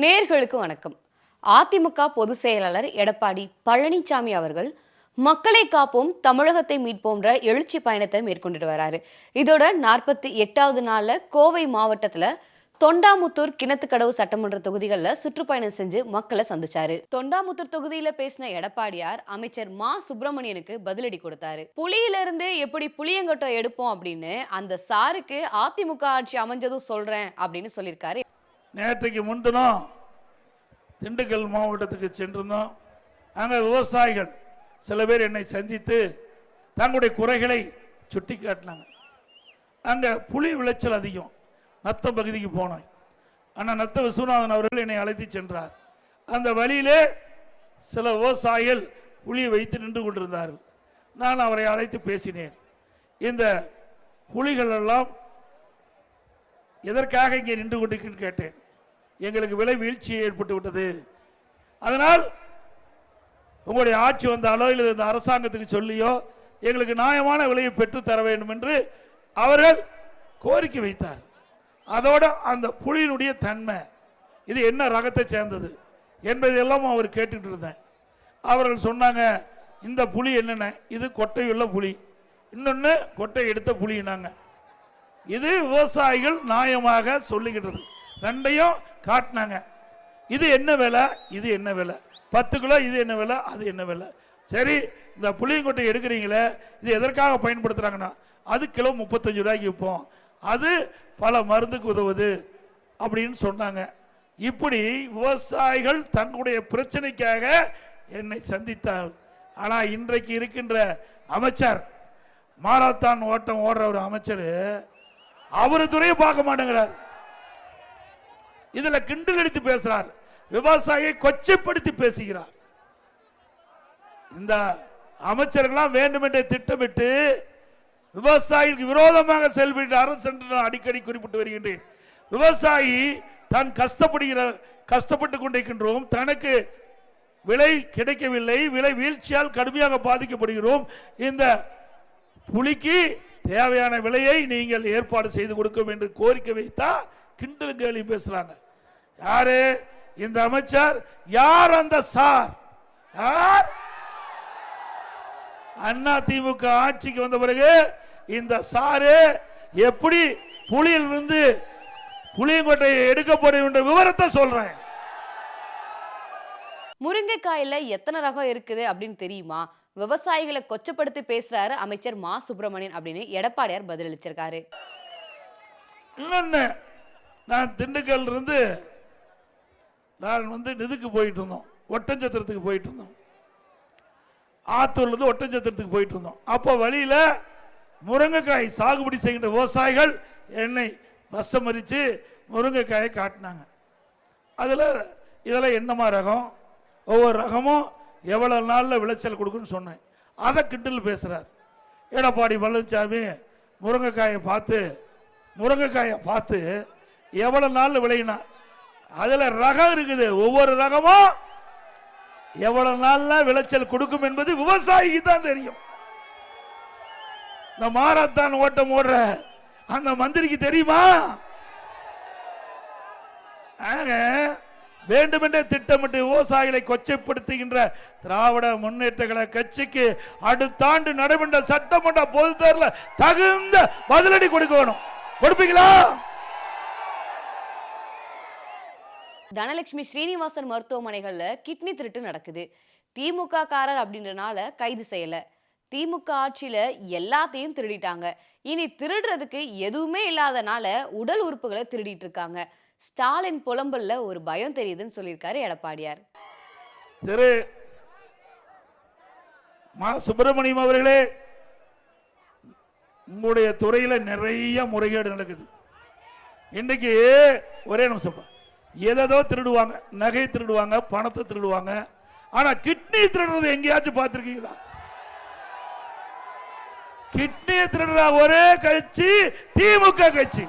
நேயர்களுக்கு வணக்கம். அதிமுக பொதுச் செயலாளர் எடப்பாடி பழனிசாமி அவர்கள் மக்களை காப்போம் தமிழகத்தை மீட்போன்ற எழுச்சி பயணத்தை மேற்கொண்டுட்டு வராரு. இதோட 48வது நாள்ல கோவை மாவட்டத்துல தொண்டாமுத்தூர் கிணத்துக்கடவு சட்டமன்ற தொகுதிகளில் சுற்றுப்பயணம் செஞ்சு மக்களை சந்திச்சாரு. தொண்டாமுத்தூர் தொகுதியில பேசின எடப்பாடியார் அமைச்சர் மா சுப்பிரமணியனுக்கு பதிலடி கொடுத்தாரு. புலியிலிருந்து எப்படி புளியங்கொட்டை எடுப்போம் அப்படின்னு அந்த சாருக்கு அதிமுக ஆட்சி அமைஞ்சதும் சொல்றேன் அப்படின்னு சொல்லியிருக்காரு. நேற்றைக்கு முன்தினம் திண்டுக்கல் மாவட்டத்துக்கு சென்றிருந்தோம். அங்கே விவசாயிகள் சில பேர் என்னை சந்தித்து தங்களுடைய குறைகளை சுட்டி காட்டினாங்க. அங்கே புலி விளைச்சல் அதிகம். நத்தம் பகுதிக்கு போனோம். ஆனால் நத்த விஸ்வநாதன் அவர்கள் என்னை அழைத்து சென்றார். அந்த வழியிலே சில விவசாயிகள் புலியை வைத்து நின்று கொண்டிருந்தார்கள். நான் அவரை அழைத்து பேசினேன். இந்த புலிகள் எல்லாம் எதற்காக இங்கே நின்று கொண்டிருக்குன்னு கேட்டேன். எங்களுக்கு விலை வீழ்ச்சி ஏற்பட்டு விட்டது, அதனால் உங்களுடைய ஆட்சி வந்தாலோ இல்லை இந்த அரசாங்கத்துக்கு சொல்லியோ எங்களுக்கு நியாயமான விலையை பெற்று தர வேண்டும் என்று அவர்கள் கோரிக்கை வைத்தார். அதோட அந்த புலியினுடைய தன்மை, இது என்ன ரகத்தை சேர்ந்தது என்பதெல்லாம் அவர் கேட்டுட்டு இருந்தேன். அவர்கள் சொன்னாங்க, இந்த புலி என்னென்ன, இது கொட்டையுள்ள புலி, இன்னொன்று கொட்டை எடுத்த புலினாங்க. இது விவசாயிகள் நியாயமாக சொல்லிக்கிட்டது. ரெண்டையும் காட்டினாங்க. இது என்ன விலை, இது என்ன விலை, 10 கிலோ இது என்ன விலை, அது என்ன விலை. சரி, இந்த புளியங்கொட்டை எடுக்கிறீங்களே, இது எதற்காக பயன்படுத்துறாங்கன்னா அது கிலோ 35 ரூபாய்க்கு விற்போம், அது பல மருந்துக்கு உதவுது அப்படின்னு சொன்னாங்க. இப்படி விவசாயிகள் தங்களுடைய பிரச்சனைக்காக என்னை சந்தித்தார்கள். ஆனால் இன்றைக்கு இருக்கின்ற அமைச்சர், மாரத்தான் ஓட்டம் ஓடுற ஒரு அமைச்சர், அவரு துறையை பார்க்க மாட்டேங்கிறார். இதுல கிண்டல் அடித்து பேசுறார், விவசாயியை கொச்சைப்படுத்தி பேசுகிறார். இந்த அமைச்சர்கள்லாம் வேண்டுமென்றே திட்டமிட்டு விவசாயிகளுக்கு விரோதமாக செயல்பட்டு அரசு என்று அடிக்கடி குறிப்பிட்டு வருகின்றேன். விவசாயி தான் கஷ்டப்பட்டு கொண்டிருக்கின்றோம், தனக்கு விலை கிடைக்கவில்லை, விலை வீழ்ச்சியால் கடுமையாக பாதிக்கப்படுகிறோம். இந்த புலிக்கு தேவையான விலையை நீங்கள் ஏற்பாடு செய்து கொடுக்கும் என்று கோரிக்கை வைத்தா கிண்டல் கேலி பேசுறாங்க. யாரு இந்த அமைச்சர், யார் அந்த சார்? யார்? அண்ணா திமுக ஆட்சிக்கு வந்த பிறகு இந்த சாரு எப்படி புலியிலிருந்து புளியங்கொட்டையை எடுக்கப்படும் என்ற விவரத்தை சொல்றேன். முருங்கைக்காயில எத்தனை ரகம் இருக்குது அப்படின்னு தெரியுமா? விவசாயிகளை கொச்சப்படுத்தி பேசுறாரு அமைச்சர் மா சுப்பிரமணியன் அப்படின்னு எடப்பாடியார் பதிலளிச்சிருக்காரு. இன்னொன்னு, நான் திண்டுக்கல் இருந்து நான் இதுக்கு போயிட்டு இருந்தோம், ஒட்டஞ்சத்திரத்துக்கு போயிட்டு இருந்தோம். ஆத்தூர்ல இருந்து ஒட்டஞ்சத்திரத்துக்கு போயிட்டு இருந்தோம். அப்போ வழியில முருங்கைக்காய் சாகுபடி செய்கின்ற விவசாயிகள் என்னை பஸ்ஸை மறித்து முருங்கைக்காயை காட்டினாங்க. அதில் இதெல்லாம் என்னமா ரகம், ஒவ்வொரு ரகமும் எவ்வளவு நாளில் விளைச்சல் கொடுக்குன்னு சொன்னேன். அதை கிண்டல் பேசுறார் எடப்பாடி பழனிசாமி. முருங்கைக்காயை பார்த்து எவ்வளவு நாள் விளையினா, அதுல ரகம் இருக்குது, ஒவ்வொரு ரகமும் எவ்வளவு நாள்ல விளைச்சல் கொடுக்கும் என்பது விவசாயிக்கு தான் தெரியும். இந்த மாரத்தான் ஓட்டம் ஓடுற அந்த மந்திரிக்கு தெரியுமா? வேண்டுமென்றே திட்டமிட்டு விவசாயிகளை கொச்சைப்படுத்துகின்ற திராவிட முன்னேற்ற கழக கட்சிக்கு அடுத்த ஆண்டு நடைபெற்ற சட்டமன்ற பொது தேர்தலில் தகுந்த பதிலடி கொடுக்கணும். கொடுப்பீங்களா? தனலட்சுமி ஸ்ரீனிவாசன் மருத்துவமனைகள்ல கிட்னி திருட்டு நடக்குது. திமுக காரர் அப்படின்றனால கைது செய்யல. திமுக ஆட்சியில எல்லாத்தையும் திருடிட்டாங்க. இனி திருடுறதுக்கு எதுவுமே இல்லாதனால உடல் உறுப்புகளை திருடிட்டு இருக்காங்க. ஸ்டாலின் புலம்பல்ல ஒரு பயம் தெரியுதுன்னு சொல்லியிருக்காரு எடப்பாடியார். திரு மா சுப்பிரமணியம் அவர்களே, உங்களுடைய துறையில நிறைய முறைகேடு நடக்குது. இன்னைக்கு ஒரே நிமிஷம், ஏதோ திருடுவாங்க, நகை திருடுவாங்க, பணத்தை திருடுவாங்க. ஆனா கிட்னி திருடுறது எங்கேயாச்சும் பார்த்திருக்கீங்களா? கிட்னி திருடுற ஒரே கட்சி திமுக கட்சி.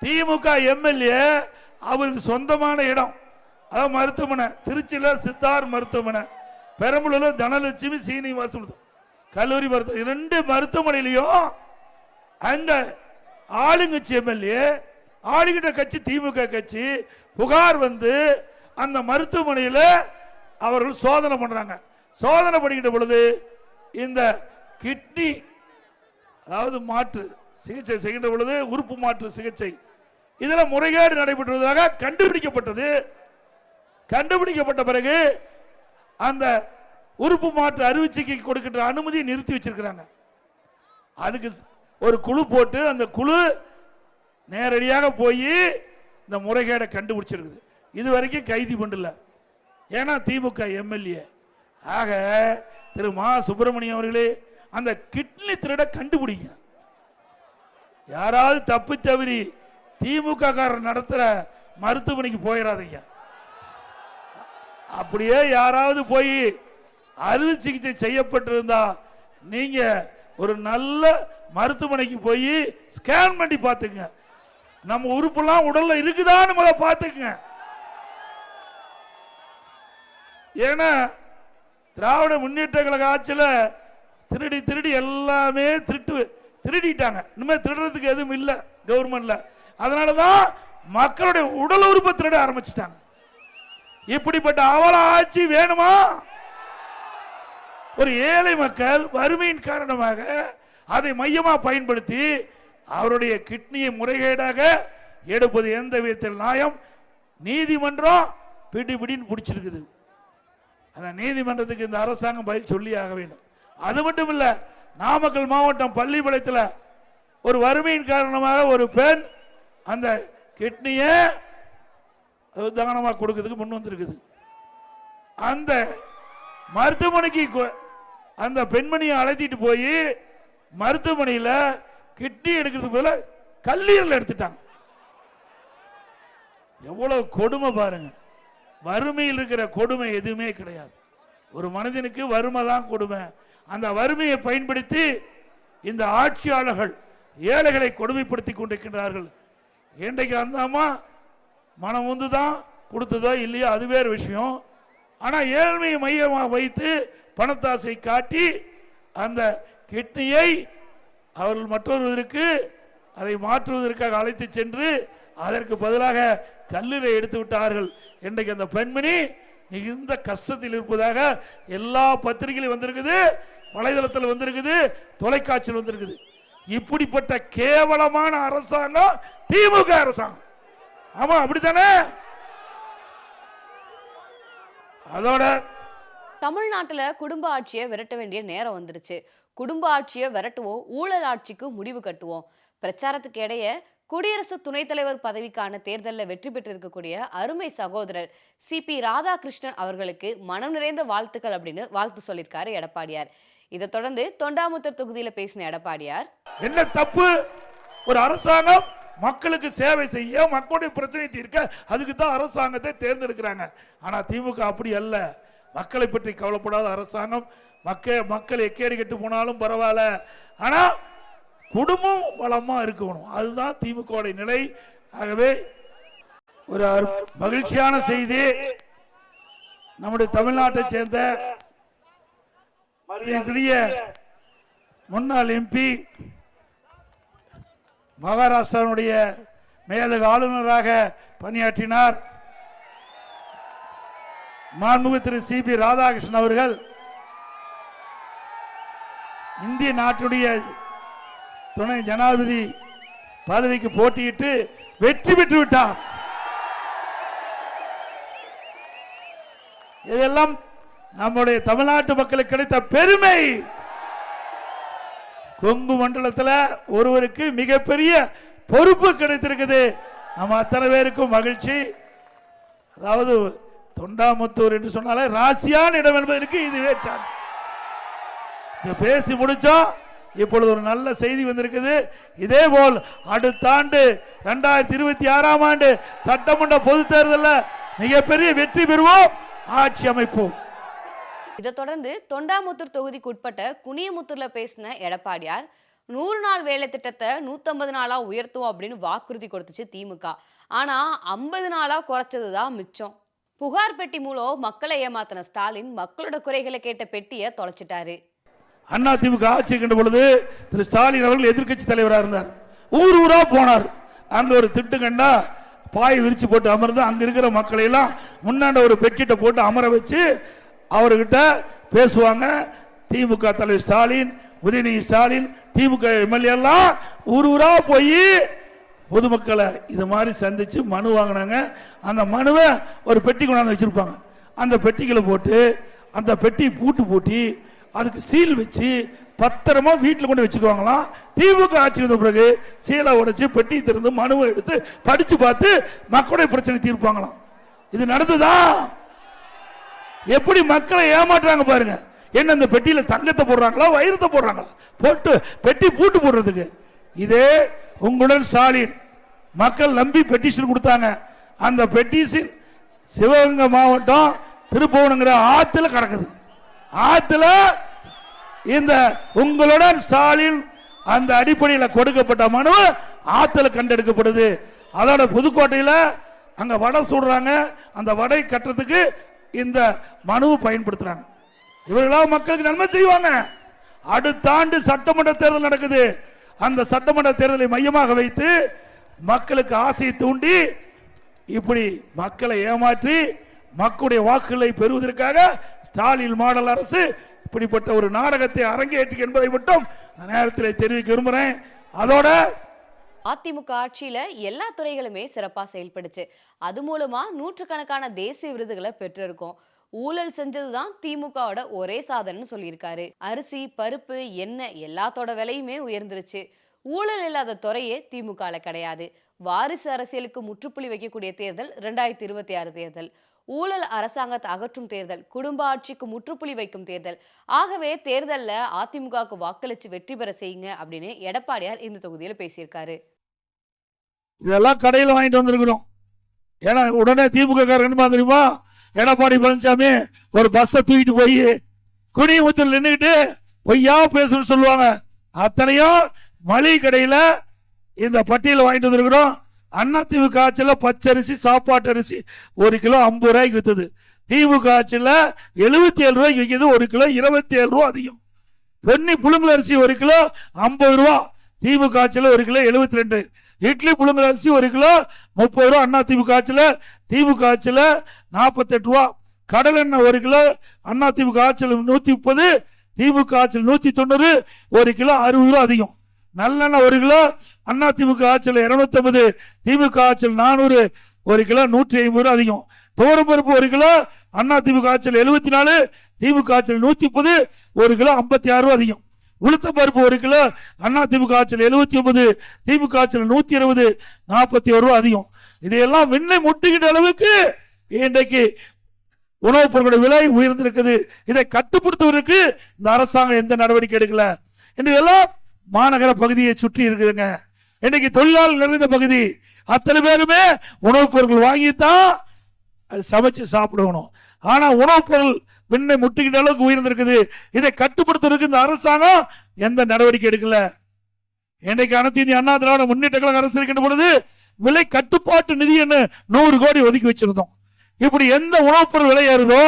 திமுக எம்எல்ஏ அவருக்கு சொந்தமான இடம், அதாவது மருத்துவமனை, திருச்சியில சித்தார் மருத்துவமனை, பெரம்பலூர்ல தனலட்சுமி சீனிவாசன் கல்லூரி மருத்துவ, 2 மருத்துவமனையிலையும் அந்த ஆளுங்கட்சி எம்எல்ஏ ஆளுகிட்ட கட்சி திமுக கட்சி. புகார் வந்து அந்த மருத்துவமனையில் அவர்கள் சோதனை பண்றாங்க. சோதனை பண்ணிக்கிட்ட பொழுது இந்த கிட்னி, அதாவது மாற்று சிகிச்சை செய்கின்ற பொழுது உறுப்பு மாற்று சிகிச்சை, இதில் முறைகேடு நடைபெற்றதாக கண்டுபிடிக்கப்பட்டது. கண்டுபிடிக்கப்பட்ட பிறகு அந்த உறுப்பு மாற்று அறுவை கொடுக்கின்ற அனுமதியை நிறுத்தி வச்சிருக்கிறாங்க. அதுக்கு ஒரு குழு போட்டு அந்த குழு நேரடியாக போய் இந்த முறைகேடை கண்டுபிடிச்சிருக்குது. இது வரைக்கும் கைது பண்ணல, ஏன்னா திமுக எம்எல்ஏ. ஆக திரு மா சுப்பிரமணியம் அவர்களே, அந்த கிட்னி திருட கண்டுபிடிங்க. யாராவது தப்பு தவறி திமுக காரர் நடத்துற மருத்துவமனைக்கு போயிடாதீங்க. அப்படியே யாராவது போய் அறுவை சிகிச்சை செய்யப்பட்டிருந்தா நீங்க ஒரு நல்ல மருத்துவமனைக்கு போய் ஸ்கேன் பண்ணி பார்த்துங்க. நம்ம உறுப்புலாம் உடல்ல இருக்குதான்னு முதல்ல பார்த்துக்குங்க. ஏன்னா திராவிட முன்னேற்ற கழக ஆட்சியில் திருடி திருடி எல்லாமே திருடிட்டாங்க. இனிமேல் திருடுறதுக்கு எதுவும் இல்லை கவர்மெண்ட்ல. அதனாலதான் மக்களுடைய உடல் உறுப்பை திருட ஆரம்பிச்சுட்டாங்க. இப்படிப்பட்ட அவல ஆட்சி வேணுமா? ஒரு ஏழை மக்கள் வறுமையின் காரணமாக அதை மையமா பயன்படுத்தி அவருடைய கிட்னியை முறைகேடாக எடுப்பது எந்த விதத்தில் நியாயம்? நீதிமன்றம் பிடிபிடின்னு பிடிச்சிருக்குது. அந்த நீதிமன்றத்துக்கு இந்த அரசாங்கம் பதில் சொல்லி ஆக வேண்டும். அது மட்டும் இல்ல, நாமக்கல் மாவட்டம் பள்ளிப்பாளையத்தில் ஒரு வறுமையின் காரணமாக ஒரு பெண் அந்த கிட்னியை தானமாக கொடுக்கிறதுக்கு முன் வந்திருக்குது. அந்த மருத்துவமனைக்கு அந்த பெண்மணியை அழைத்திட்டு போய் மருத்துவமனையில் கிட்னி எடுக்கிறதுக்கு போல கல்லீரல் எடுத்துட்டாங்க. எவ்வளவு கொடுமை பாருங்க. வறுமையில் இருக்கிற கொடுமை எதுவுமே கிடையாது. ஒரு மனிதனுக்கு வறுமை தான் கொடுமை. அந்த வறுமையை பயன்படுத்தி இந்த ஆட்சியாளர்கள் ஏழைகளை கொடுமைப்படுத்தி கொண்டிருக்கின்றார்கள். இன்றைக்கு அந்த அம்மா மனம் வந்து தான் கொடுத்ததோ இல்லையோ அது வேறு விஷயம். ஆனால் ஏழ்மையை மையமாக வைத்து பணத்தாசை காட்டி அந்த கிட்னியை அவர்கள் மற்றொருவருக்கு அதை மாற்றுவதற்காக அழைத்து சென்று அதற்கு பதிலாக கல்லீரை எடுத்து விட்டார்கள். இன்றைக்கு அந்த பெண்மணி மிகுந்த கஷ்டத்தில் இருப்பதாக எல்லா பத்திரிகையிலும் வந்திருக்குது, வலைதளத்தில் வந்திருக்குது, தொலைக்காட்சியில் வந்திருக்குது. இப்படிப்பட்ட கேவலமான அரசாங்கம் திமுக அரசாங்கம். ஆமா, அப்படித்தானே? அதோட தமிழ்நாட்டுல குடும்ப ஆட்சியை விரட்ட வேண்டிய நேரம் வந்துருச்சு. குடும்ப ஆட்சியை விரட்டுவோம், ஊழல் ஆட்சிக்கு முடிவு கட்டுவோம். பிரச்சாரத்துக்கு இடையே குடியரசு துணைத் தலைவர் பதவிக்கான தேர்தலில் வெற்றி பெற்றிருக்கக்கூடிய அருமை சகோதரர் சிபி ராதாகிருஷ்ணன் அவர்களுக்கு மனம் நிறைந்த வாழ்த்துக்கள் அப்படின்னு வாழ்த்து சொல்லியிருக்காரு எடப்பாடியார். இதை தொடர்ந்து தொண்டாமுத்தூர் தொகுதியில பேசின எடப்பாடியார், என்ன தப்பு? ஒரு அரசாங்கம் மக்களுக்கு சேவை செய்ய, மக்களுடைய பிரச்சனை தீர்க்க, அதுக்கு தான் அரசாங்கத்தை தேர்ந்தெடுக்கிறாங்க. ஆனா திமுக அப்படி அல்ல. மக்களை பற்றி கவலைப்படாத அரசாங்கம். மக்கள் எக்கேடி கெட்டு போனாலும் பரவாயில்ல, ஆனா குடும்பம் வளமா இருக்கணும். அதுதான் திமுக நிலை. ஆகவே ஒரு மகிழ்ச்சியான செய்தி, நம்முடைய தமிழ்நாட்டை சேர்ந்த முன்னாள் எம்பி, மகாராஷ்டிராவுடைய மேதக ஆளுநராக பணியாற்றினார் மாண்புமிகு திரு சிபி ராதாகிருஷ்ணன் அவர்கள் இந்திய நாட்டுடைய துணை ஜனாதிபதி பதவிக்கு போட்டியிட்டு வெற்றி பெற்று விட்டார். இதெல்லாம் நம்முடைய தமிழ்நாட்டு மக்களுக்கு கிடைத்த பெருமை. கொங்கு மண்டலத்தில் ஒருவருக்கு மிகப்பெரிய பொறுப்பு கிடைத்திருக்குது. நம்ம அத்தனை பேருக்கும் மகிழ்ச்சி. அதாவது தொண்டாமுத்தூர் என்று சொன்னாலே ராசியான இடம் என்பதற்கு இதுவே சான்று. இதை பேசி முடிச்சோம். இப்பொழுது ஒரு நல்ல செய்தி வந்திருக்குது. இதே போல் அடுத்த ஆண்டு 2026ஆம் ஆண்டு சட்டமன்ற பொது தேர்தலில் மிகப்பெரிய வெற்றி பெறுவோம், ஆட்சி அமைப்போம். இதை தொடர்ந்து தொண்டாமுத்தூர் தொகுதிக்கு உட்பட்ட குனியமுத்தூர்ல பேசின எடப்பாடியார், 100 நாள் வேலை திட்டத்தை 150 நாளா உயர்த்துவோம் அப்படின்னு வாக்குறுதி கொடுத்துச்சு திமுக. ஆனா 50 நாளா குறைச்சதுதான் மிச்சம். புகார் பெட்டி மூலம் மக்களை ஏமாத்தின ஸ்டாலின் மக்களோட குறைகளை கேட்ட பெட்டியை தொலைச்சிட்டாரு. அண்ணா திமுக ஆட்சி கண்ட பொழுது திரு ஸ்டாலின் அவர்கள் எதிர்கட்சி தலைவராக இருந்தார். ஊர் ஊரா போனார், அங்க ஒரு திட்டு கண்டா பாய் விரிச்சு போட்டு அமர்ந்து அங்க இருக்கிற மக்களை எல்லாம் முன்னாண்ட ஒரு பெட்ஷீட்டை போட்டு அமர வச்சு அவர்கிட்ட பேசுவாங்க. திமுக தலைவர் ஸ்டாலின், உதயநிதி ஸ்டாலின், திமுக எம்எல்ஏ எல்லாம் ஊரா போய் பொதுமக்களை இது மாதிரி சந்திச்சு மனு வாங்கினாங்க. அந்த மனுவை ஒரு பெட்டி கொண்டாந்து வச்சிருப்பாங்க. அந்த பெட்டிகளை போட்டு அந்த பெட்டி பூட்டி அதுக்கு சீல் வச்சு பத்திரமா வீட்டில் கொண்டு வச்சுக்குவாங்களாம். திமுக ஆட்சி வந்த பிறகு சீலை உடைச்சு பெட்டி திறந்து மனுவை எடுத்து படிச்சு பார்த்து மக்களுடைய பிரச்சனை தீர்ப்பாங்களாம். இது நடந்ததா? எப்படி மக்களை ஏமாற்றுறாங்க பாருங்க. என்ன இந்த பெட்டியில தங்கத்தை போடுறாங்களா, வைரத்தை போடுறாங்களா, போட்டு பெட்டி பூட்டு போடுறதுக்கு. இதே உங்களுடன் ஸ்டாலின் மக்கள் நம்பி பெட்டிஷன் கொடுத்தாங்க. அந்த பெட்டிஷன் சிவகங்கை மாவட்டம் திருப்பவனங்கிற ஆத்துல கிடக்குது. ஆத்துல இந்த உங்களுடன் ஸ்டாலின் அந்த அடிப்படையில் கொடுக்கப்பட்ட மனு ஆத்துல கண்டெடுக்கப்படுது. அதோட புதுக்கோட்டையில் அங்க வடை சுடுறாங்க. அந்த வடை கட்டுறதுக்கு இந்த மனுவை பயன்படுத்துறாங்க. இவர்களால் மக்களுக்கு நன்மை செய்வாங்க. அடுத்த ஆண்டு சட்டமன்ற தேர்தல் நடக்குது. அந்த சட்டமன்ற தேர்தலை மையமாக வைத்து மக்களுக்கு ஆசையை தூண்டி இப்படி மக்களை ஏமாற்றி மக்களுடைய வாக்குகளை பெறுவதற்காக ஸ்டாலின் மாடல் அரசு இப்படிப்பட்ட ஒரு நாடகத்தை அரங்கேற்று என்பதை மட்டும் நேரத்தில் தெரிவிக்க விரும்புகிறேன். அதோட அதிமுக ஆட்சியில எல்லா துறைகளுமே சிறப்பா செயல்படுச்சு. அது மூலமா நூற்றுக்கணக்கான தேசிய விருதுகளை பெற்றிருக்கோம். ஊழல் செஞ்சதுதான் திமுகவோட ஒரே சாதனைன்னு சொல்லியிருக்காரு. அரிசி, பருப்பு, எண்ணெய் எல்லாத்தோட விலையுமே உயர்ந்துருச்சு. ஊழல் இல்லாத துறையே திமுகல கிடையாது. வாரிசு அரசியலுக்கு முற்றுப்புள்ளி வைக்கக்கூடிய தேர்தல் 2026 தேர்தல். ஊழல் அரசாங்கத்தை அகற்றும் தேர்தல், குடும்ப ஆட்சிக்கு முற்றுப்புள்ளி வைக்கும் தேர்தல். ஆகவே தேர்தல்ல அதிமுகவுக்கு வாக்களிச்சு வெற்றி பெற செய்யுங்க அப்படின்னு எடப்பாடியார் இந்த தொகுதியில பேசியிருக்காரு. இதெல்லாம் கடையில் வாங்கிட்டு வந்திருக்கிறோம். ஏன்னா உடனே திமுக காரங்க தெரியுமா, எடப்பாடி பழனிசாமி ஒரு பஸ்ஸை தூக்கிட்டு போய் குடிமுத்தூர் நின்றுக்கிட்டு பொய்யா பேசணும்னு சொல்லுவாங்க. அத்தனையும் மளிகை கடையில இந்த பட்டியல வாங்கிட்டு வந்திருக்கிறோம். அதிமுக ஆட்சியில் பச்சரிசி, சாப்பாட்டு அரிசி 1 கிலோ 50 ரூபாய்க்கு வித்தது. திமுக ஆட்சியில் 77 ரூபாய்க்கு விற்கிது. 1 கிலோ 27 ரூபா அதிகம். வெண்ணி புழுங்கல் அரிசி 1 கிலோ 50 ரூபா. திமுக ஆட்சியில் 1 கிலோ 72. இட்லி புழுங்கல் அரிசி 1 கிலோ 30 ரூபா. அதிமுக ஆட்சியில், திமுக ஆட்சியில் 48 ரூபா. கடல் எண்ணெய் 1 கிலோ அதிமுக ஆட்சியில் 130, திமுக ஆட்சியில் 190. 1 கிலோ 60 ரூபா அதிகம். நல்லெண்ணெய் 1 கிலோ அதிமுக ஆட்சியில் 250, திமுக ஆட்சியில் 400. 1 கிலோ 150 ரூபா அதிகம். துவரம்பருப்பு 1 கிலோ அதிமுக ஆட்சியில் 74, திமுக ஆட்சியில் 130. 1 கிலோ 56 ரூபா அதிகம். உளுத்த பருப்பு 1 கிலோ அதிமுக ஆட்சியில் 79, திமுக ஆட்சியில் 120. 41 ரூபா அதிகம். இதையெல்லாம் விண்ணை முட்டுகின்ற அளவுக்கு இன்றைக்கு உணவுப் பொருட்களுடைய விலை உயர்ந்திருக்குது. இதை கட்டுப்படுத்துவதற்கு இந்த அரசாங்கம் எந்த நடவடிக்கை எடுக்கல. இதெல்லாம் மாநகர பகுதியை சுற்றி இருக்குதுங்க. இன்னைக்கு தொழிலாளர் நிறைந்த பகுதி. அத்தனை பேருமே உணவுப் பொருட்கள் வாங்கித்தான் சமைச்சு சாப்பிடணும். ஆனா உணவுப் பொருள் விண்ணை முட்டுகின்ற அளவுக்கு உயர்ந்திருக்குது. இதை கட்டுப்படுத்துவதற்கு இந்த அரசாங்கம் எந்த நடவடிக்கை எடுக்கல. இன்னைக்கு அனைத்து இந்திய அண்ணா திராவிட முன்னேற்ற கழக அரசு இருக்கின்ற பொழுது விலை கட்டுப்பாட்டு நிதி 100 கோடி ஒதுக்கி வச்சிருந்தோம். இப்படி எந்த உணவுப் பொருள் விலை ஏறுதோ,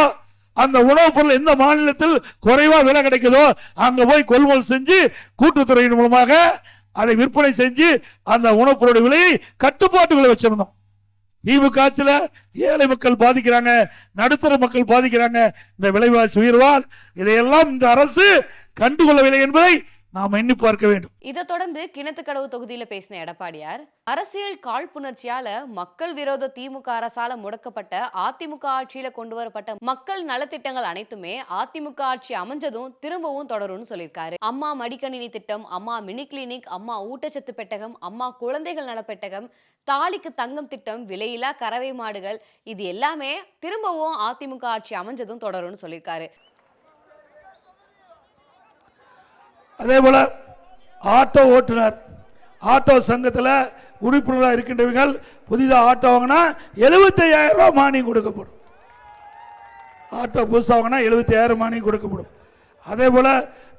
அந்த உணவுப் பொருள் எந்த மாநிலத்தில் குறைவா விலை கிடைக்குதோ அங்க போய் கொள்முதல் செஞ்சு கூட்டுத்துறையின் மூலமாக அதை விற்பனை செஞ்சு அந்த உணவுப் பொருளுடைய விலையை கட்டுப்பாட்டுகளை வச்சிருந்தோம். திமுக ஆட்சியில ஏழை மக்கள் பாதிக்கிறாங்க, நடுத்தர மக்கள் பாதிக்கிறாங்க. இந்த விலைவாசி உயர்வால் இதையெல்லாம் இந்த அரசு கண்டுகொள்ளவில்லை என்பதை நாம் எண்ணி பார்க்க வேண்டும். இதை தொடர்ந்து கிணத்துக்கடவு தொகுதியில பேசின எடப்பாடியார், அரசியல் காழ்ப்புணர்ச்சியால மக்கள் விரோத திமுக அரசால முடக்கப்பட்ட அதிமுக ஆட்சியில கொண்டு வரப்பட்ட மக்கள் நலத்திட்டங்கள் அனைத்துமே அதிமுக ஆட்சி அமைஞ்சதும் திரும்பவும் தொடரும்னு சொல்லியிருக்காரு. அம்மா மடிக்கணினி திட்டம், அம்மா மினி கிளினிக், அம்மா ஊட்டச்சத்து பெட்டகம், அம்மா குழந்தைகள் நலப்பெட்டகம், தாலிக்கு தங்கம் திட்டம், விலையில்லா கறவை மாடுகள், இது எல்லாமே திரும்பவும் அதிமுக ஆட்சி அமைஞ்சதும் தொடரும்னு சொல்லியிருக்காரு. அதே போல ஆட்டோ ஓட்டுநர், ஆட்டோ சங்கத்தில் உறுப்பினராக இருக்கின்றவர்கள் புதிதாக ஆட்டோ வாங்கினா 75,000 ரூபாய் மானியம் கொடுக்கப்படும். ஆட்டோ புதுசாக வாங்கினா 75,000 மானியம் கொடுக்கப்படும். அதே போல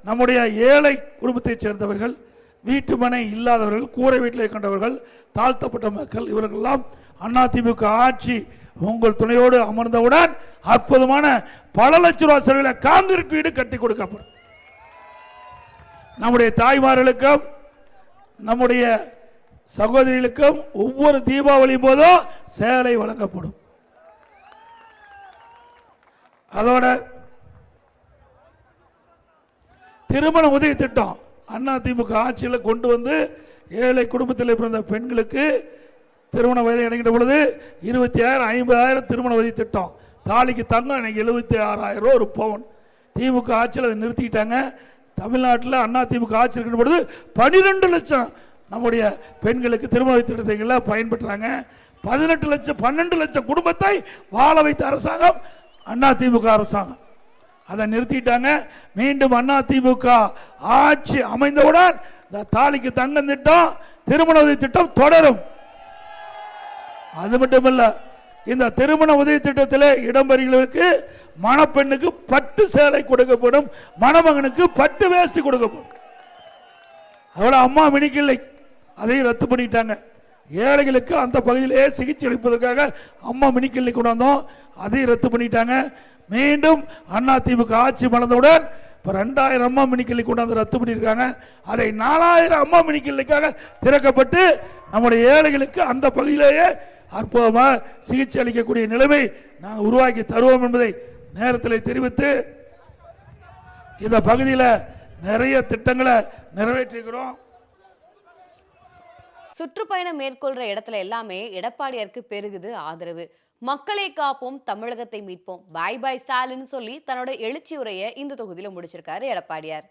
நம்முடைய ஏழை குடும்பத்தைச் சேர்ந்தவர்கள், வீட்டு மனை இல்லாதவர்கள், கூரை வீட்டில் இருக்கின்றவர்கள், தாழ்த்தப்பட்ட மக்கள், இவர்களெல்லாம் அதிமுக ஆட்சி உங்கள் துணையோடு அமர்ந்தவுடன் அற்புதமான பல லட்சம் ரூபாய் செலவில் கான்கிரீட் வீடு கட்டி கொடுக்கப்படும். நம்முடைய தாய்மார்களுக்கும் நம்முடைய சகோதரிகளுக்கும் ஒவ்வொரு தீபாவளி போதும் சேலை வழங்கப்படும். அதோட திருமண உதவி திட்டம் அதிமுக ஆட்சியில் கொண்டு வந்து ஏழை குடும்பத்தில் பிறந்த பெண்களுக்கு திருமண வயதை இணைக்கின்ற பொழுது 26,000 50,000 திருமண உதவி திட்டம். தாலிக்கு தங்கம் இன்னைக்கு 76,000 ரூபா ஒரு பவுன். திமுக ஆட்சியில் அதை நிறுத்திட்டாங்க. தமிழ்நாட்டில் அதிமுக ஆட்சி இருக்கின்ற பொழுது 12 லட்சம் நம்முடைய பெண்களுக்கு திருமண திட்டங்களை பயன்படுத்துறாங்க. 18 லட்சம் 12 லட்சம் குடும்பத்தை வாழ வைத்த அரசாங்கம் அதிமுக அரசாங்கம். அதை நிறுத்திட்டாங்க. மீண்டும் அதிமுக ஆட்சி அமைந்தவுடன் இந்த தாலிக்கு தங்கம் திட்டம் திருமண உதவி திட்டம் தொடரும். அது மட்டுமல்ல, இந்த திருமண உதவி திட்டத்தில் இடம்பெறுகளுக்கு மணப்பெண்ணுக்கு பட்டு சேலை கொடுக்கப்படும், மணமகனுக்கு பட்டு வேஷ்டி கொடுக்கப்படும். அதோட அம்மா மினிக்கில்லை அதையும் ரத்து பண்ணிட்டாங்க. ஏழைகளுக்கு அந்த பகுதியிலே சிகிச்சை அளிப்பதற்காக அம்மா மினிக்கில்லை கொண்டாந்தோம், அதையும் ரத்து பண்ணிட்டாங்க. மீண்டும் அதிமுக ஆட்சி மலர்ந்தவுடன் இப்போ 2000 அம்மா மினிக்கிள்ளை கொண்டாந்து ரத்து பண்ணியிருக்காங்க. அதை 4000 அம்மா மினிக்கிள்ளைக்காக திறக்கப்பட்டு நம்முடைய ஏழைகளுக்கு அந்த பகுதியிலேயே அற்புதமாக சிகிச்சை அளிக்கக்கூடிய நிலைமை நாங்கள் உருவாக்கி தருவோம் என்பதை நேரத்தில் தெரிவித்து இந்த பகுதியில் நிறைய திட்டங்களை நிறைவேற்றிருக்கிறோம். சுற்றுப்பயணம் மேற்கொள்ற இடத்துல எல்லாமே எடப்பாடியாருக்கு பெருகுது ஆதரவு. மக்களை காப்போம், தமிழகத்தை மீட்போம், பாய் பாய் ஸ்டாலின் சொல்லி தன்னோட எழுச்சி உரையை இந்த தொகுதியில முடிச்சிருக்காரு எடப்பாடியார்.